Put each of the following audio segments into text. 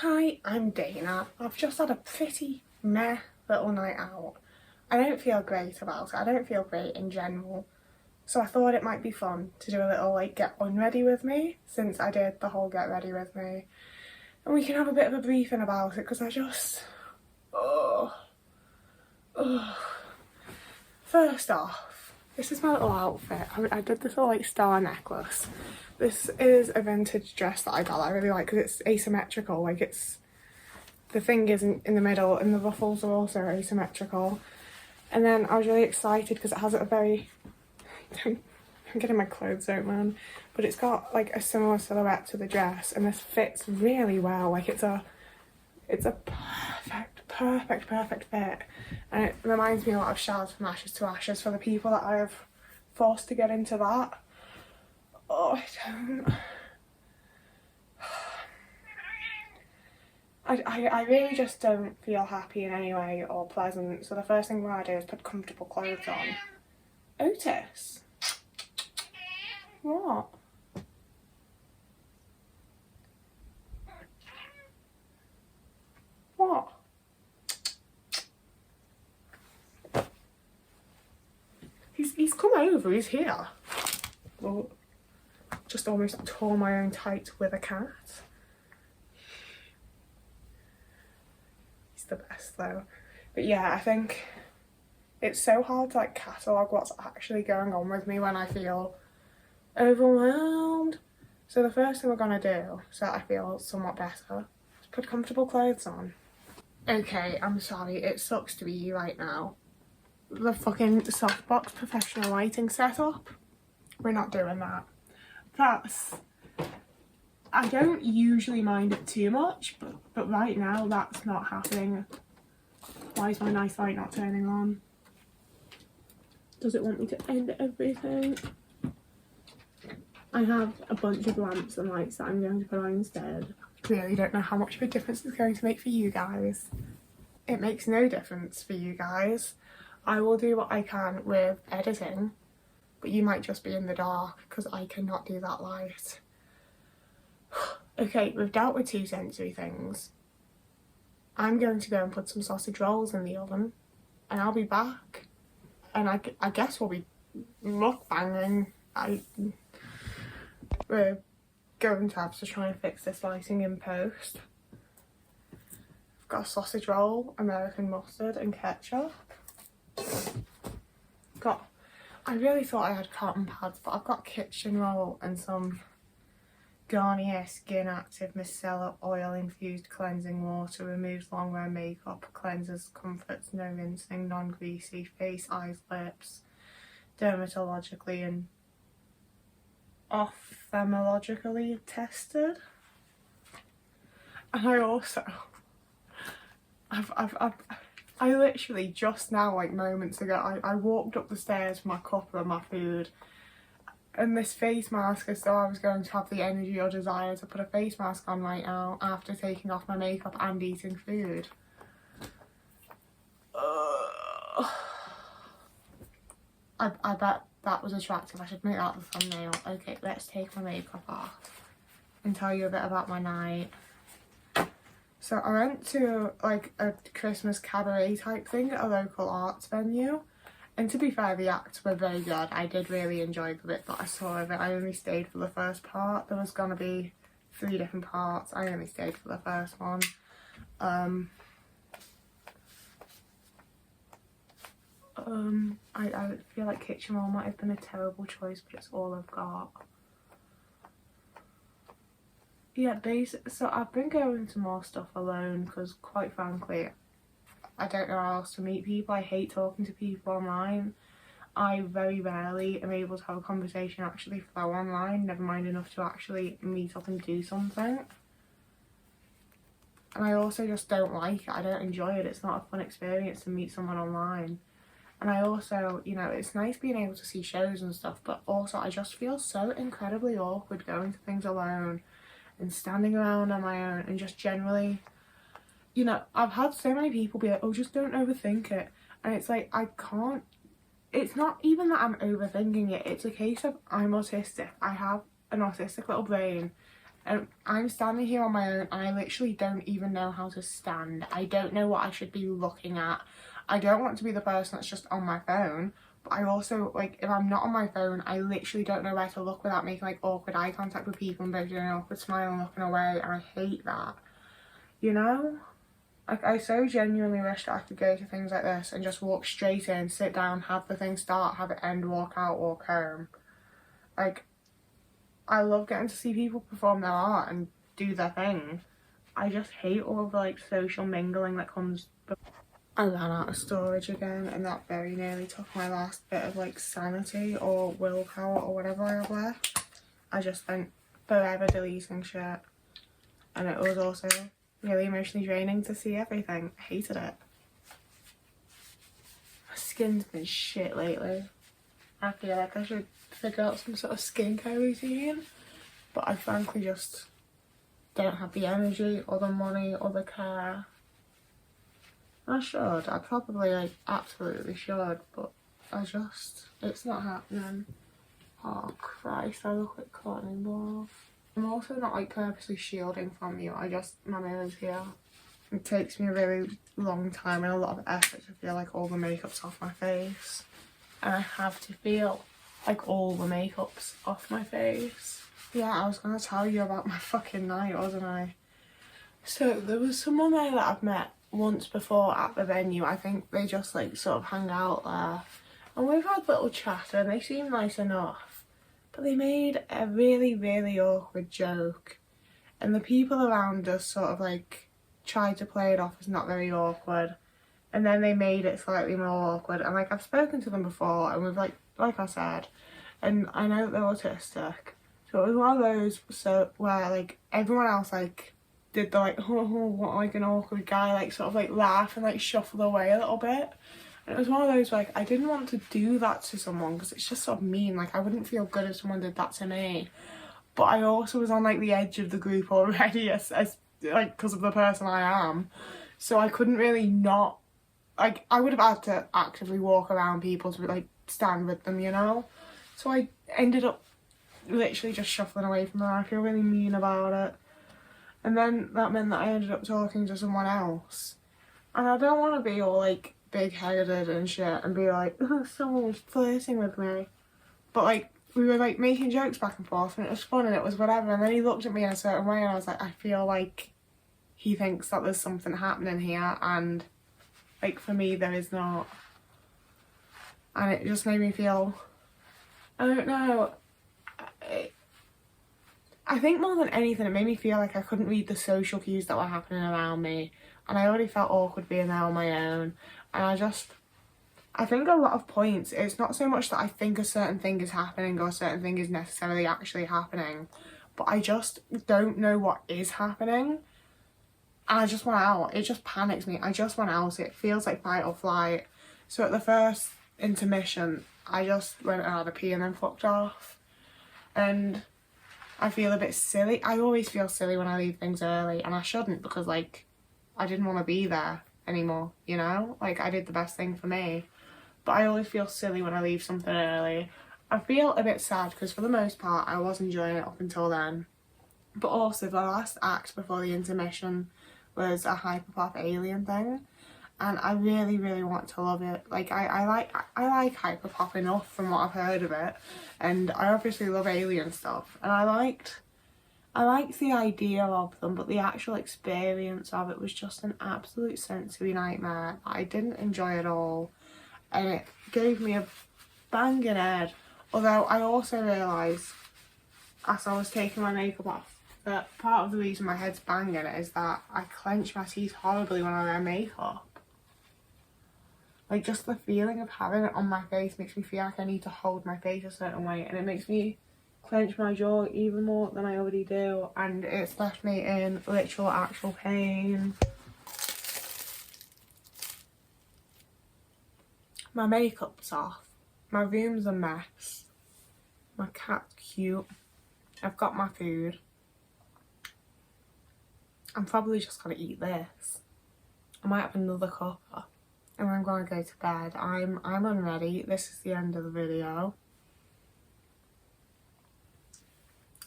Hi, I'm Dana. I've just had a pretty meh little night out. I don't feel great about it. I don't feel great in general. So I thought it might be fun to do a little get unready with me since I did the whole get ready with me. And we can have a bit of a briefing about it because I just... Oh. Oh. First off, this is my little outfit. I did this little star necklace. This is a vintage dress that I got that I really like because it's asymmetrical. The thing isn't in the middle and the ruffles are also asymmetrical. And then I was really excited because it has a very... I'm getting my clothes out, man. But it's got a similar silhouette to the dress and this fits really well. It's a perfect fit. And it reminds me a lot of Shells from Ashes to Ashes for the people that I have forced to get into that. Oh, I really just don't feel happy in any way or pleasant. So the first thing I do is put comfortable clothes on. Otis? What? What? He's come over, he's here. Well, just almost tore my own tights with a cat. He's the best though. But yeah, I think it's so hard to catalogue what's actually going on with me when I feel overwhelmed. So the first thing we're gonna do, so that I feel somewhat better, is put comfortable clothes on. Okay, I'm sorry, it sucks to be you right now. The fucking softbox professional lighting setup, we're not doing that. I don't usually mind it too much, but right now that's not happening. Why is my nice light not turning on? Does it want me to end everything? I have a bunch of lamps and lights that I'm going to put on instead. I really don't know how much of a difference it's going to make for you guys. It makes no difference for you guys. I will do what I can with editing, but you might just be in the dark because I cannot do that light. Okay, we've dealt with two sensory things. I'm going to go and put some sausage rolls in the oven and I'll be back. And I guess we'll be mukbanging. We're going to have to try and fix this lighting in post. I've got a sausage roll, American mustard and ketchup. I really thought I had cotton pads, but I've got kitchen roll and some Garnier Skin Active Micellar Oil Infused Cleansing Water. Removes long wear makeup, cleanses, comforts, no rinsing, non-greasy, face, eyes, lips, dermatologically and ophthalmologically tested. And I also, I literally just now, moments ago, I walked up the stairs for my cuppa and my food. And this face mask, as though I was going to have the energy or desire to put a face mask on right now after taking off my makeup and eating food. I bet that was attractive. I should make that the thumbnail. Okay, let's take my makeup off and tell you a bit about my night. So I went to a Christmas cabaret type thing at a local arts venue. And to be fair, the acts were very good. I did really enjoy the bit that I saw of it. I only stayed for the first part. There was gonna be 3 different parts. I only stayed for the first one. I feel like kitchen roll might have been a terrible choice, but it's all I've got. Yeah, so I've been going to more stuff alone because, quite frankly, I don't know how else to meet people. I hate talking to people online. I very rarely am able to have a conversation actually flow online, never mind enough to actually meet up and do something. And I also just don't like it. I don't enjoy it. It's not a fun experience to meet someone online. And I also, it's nice being able to see shows and stuff, but also I just feel so incredibly awkward going to things alone and standing around on my own and just generally, I've had so many people be like, oh, just don't overthink it. And it's I can't, it's not even that I'm overthinking it. It's a case of I'm autistic. I have an autistic little brain And I'm standing here on my own and I literally don't even know how to stand. I don't know what I should be looking at. I don't want to be the person that's just on my phone, but I also, like, if I'm not on my phone, I literally don't know where to look without making like awkward eye contact with people and both doing an awkward smile and looking away, and I hate that, you know? Like, I so genuinely wish that I could go to things like this and just walk straight in, sit down, have the thing start, have it end, walk out, walk home. Like, I love getting to see people perform their art and do their thing. I just hate all of the like social mingling that comes. I ran out of storage again, and that very nearly took my last bit of like sanity or willpower or whatever I have left. I just spent forever deleting shit, and it was also really emotionally draining to see everything. I hated it. My skin's been shit lately. I feel like I should figure out some sort of skincare routine, but I frankly just don't have the energy or the money or the care. I should. I probably like absolutely should, but it's not happening. Oh Christ, I look like Courtney Love. I'm also not like purposely shielding from you, my mirror's here. It takes me a really long time and a lot of effort to feel like all the makeup's off my face. And I have to feel like all the makeup's off my face. Yeah, I was gonna tell you about my fucking night, wasn't I? So there was someone there that I've met once before at the venue. I think they just like sort of hang out there. And we've had little chatter and they seem nice enough. But they made a really, really awkward joke. And the people around us sort of like tried to play it off as not very awkward. And then they made it slightly more awkward. And like I've spoken to them before and we've like I said, and I know that they're autistic. So it was one of those where like everyone else like did the like what like an awkward guy like sort of like laugh and like shuffle away a little bit. And it was one of those like I didn't want to do that to someone because it's just sort of mean. Like I wouldn't feel good if someone did that to me. But I also was on like the edge of the group already as like because of the person I am. So I couldn't really not like I would have had to actively walk around people to like stand with them, you know? So I ended up literally just shuffling away from her. I feel really mean about it. And then that meant that I ended up talking to someone else. And I don't want to be all like big-headed and shit and be like, oh, someone was flirting with me. But like, we were like making jokes back and forth and it was fun and it was whatever. And then he looked at me in a certain way and I was like, I feel like he thinks that there's something happening here and like for me there is not. And it just made me feel, I don't know, I think more than anything it made me feel like I couldn't read the social cues that were happening around me, and I already felt awkward being there on my own. And I think a lot of points it's not so much that I think a certain thing is happening or a certain thing is necessarily actually happening, but I just don't know what is happening and I just want out. It just panics me. I just want out. It feels like fight or flight. So at the first intermission I just went and had a pee and then fucked off, and I feel a bit silly. I always feel silly when I leave things early, and I shouldn't because like I didn't want to be there anymore, you know? Like I did the best thing for me. But I always feel silly when I leave something early. I feel a bit sad because for the most part I was enjoying it up until then. But also the last act before the intermission was a hyperpop alien thing. And I really, really want to love it. Like I like hyperpop enough from what I've heard of it. And I obviously love alien stuff. And I liked the idea of them, but the actual experience of it was just an absolute sensory nightmare. I didn't enjoy it all, and it gave me a banging head. Although I also realised, as I was taking my makeup off, that part of the reason my head's banging is that I clench my teeth horribly when I wear makeup. Like, just the feeling of having it on my face makes me feel like I need to hold my face a certain way, and it makes me clench my jaw even more than I already do, and it's left me in literal actual pain. My makeup's off, my room's a mess, my cat's cute, I've got my food. I'm probably just gonna eat this. I might have another cuppa and I'm gonna go to bed. I'm unready. This is the end of the video.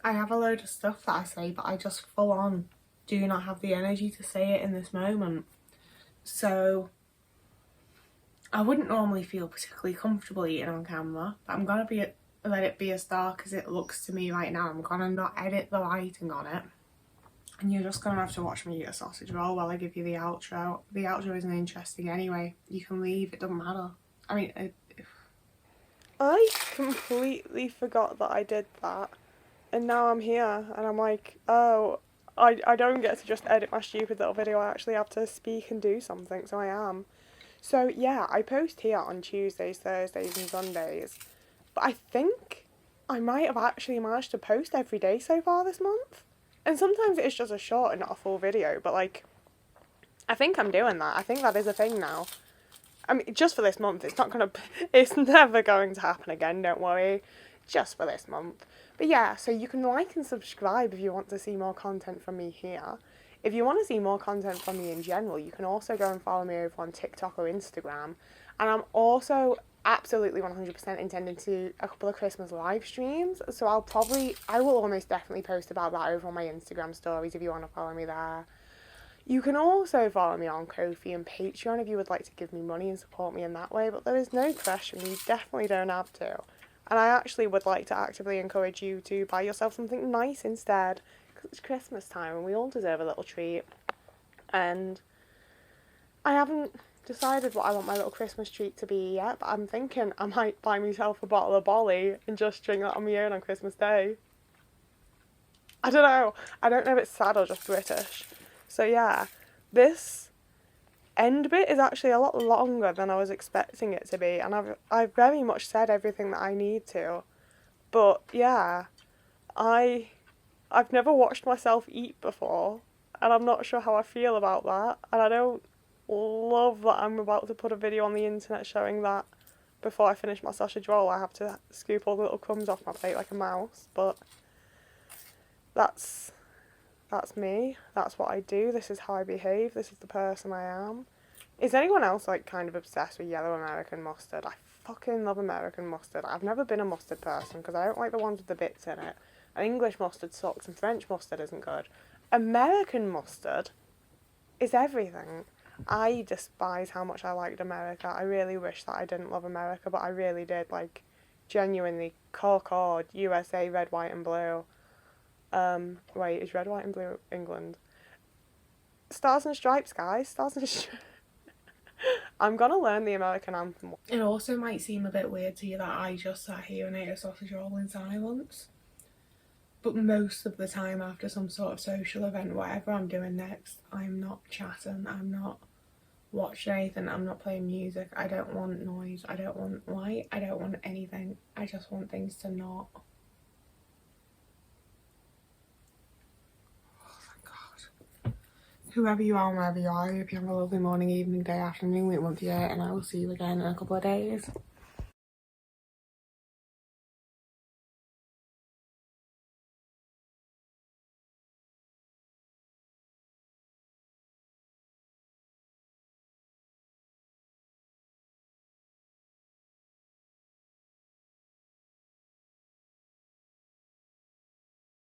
I have a load of stuff that I say, but I just full on do not have the energy to say it in this moment. So I wouldn't normally feel particularly comfortable eating on camera, but I'm gonna let it be as dark as it looks to me right now. I'm gonna not edit the lighting on it, and you're just gonna have to watch me eat a sausage roll while I give you the outro. The outro isn't interesting anyway. You can leave, it doesn't matter. I mean, I completely forgot that I did that, and now I'm here and I'm like, oh, I don't get to just edit my stupid little video. I actually have to speak and do something, so I am. So yeah, I post here on Tuesdays, Thursdays and Sundays, but I think I might have actually managed to post every day so far this month. And sometimes it's just a short and not a full video, but like, I think I'm doing that. I think that is a thing now. I mean, just for this month, it's never going to happen again, don't worry. Just for this month. But yeah, so you can like and subscribe if you want to see more content from me here. If you want to see more content from me in general, you can also go and follow me over on TikTok or Instagram. And I'm also absolutely 100% intending to do a couple of Christmas live streams. So I will almost definitely post about that over on my Instagram stories if you want to follow me there. You can also follow me on Ko-fi and Patreon if you would like to give me money and support me in that way, but there is no pressure and you definitely don't have to. And I actually would like to actively encourage you to buy yourself something nice instead, because it's Christmas time and we all deserve a little treat. And I haven't decided what I want my little Christmas treat to be yet, but I'm thinking I might buy myself a bottle of Bolly and just drink that on my own on Christmas Day. I don't know. I don't know if it's sad or just British. So yeah, this end bit is actually a lot longer than I was expecting it to be, and I've very much said everything that I need to. But yeah, I've never watched myself eat before, and I'm not sure how I feel about that, and I don't love that I'm about to put a video on the internet showing that before I finish my sausage roll I have to scoop all the little crumbs off my plate like a mouse, but that's me. That's what I do. This is how I behave. This is the person I am. Is anyone else like kind of obsessed with yellow American mustard? I fucking love American mustard. I've never been a mustard person because I don't like the ones with the bits in it. And English mustard sucks and French mustard isn't good. American mustard is everything. I despise how much I liked America. I really wish that I didn't love America, but I really did. Like, genuinely, Concord, USA, red, white and blue. Wait, is red, white and blue England? Stars and Stripes, guys. Stars and Stripes. I'm gonna learn the American anthem. It also might seem a bit weird to you that I just sat here and ate a sausage roll in silence. But most of the time after some sort of social event, whatever I'm doing next, I'm not chatting, I'm not watching anything, I'm not playing music. I don't want noise, I don't want light, I don't want anything. I just want things to not. Whoever you are, wherever you are, I hope you have a lovely morning, evening, day, afternoon, week, month, year, and I will see you again in a couple of days.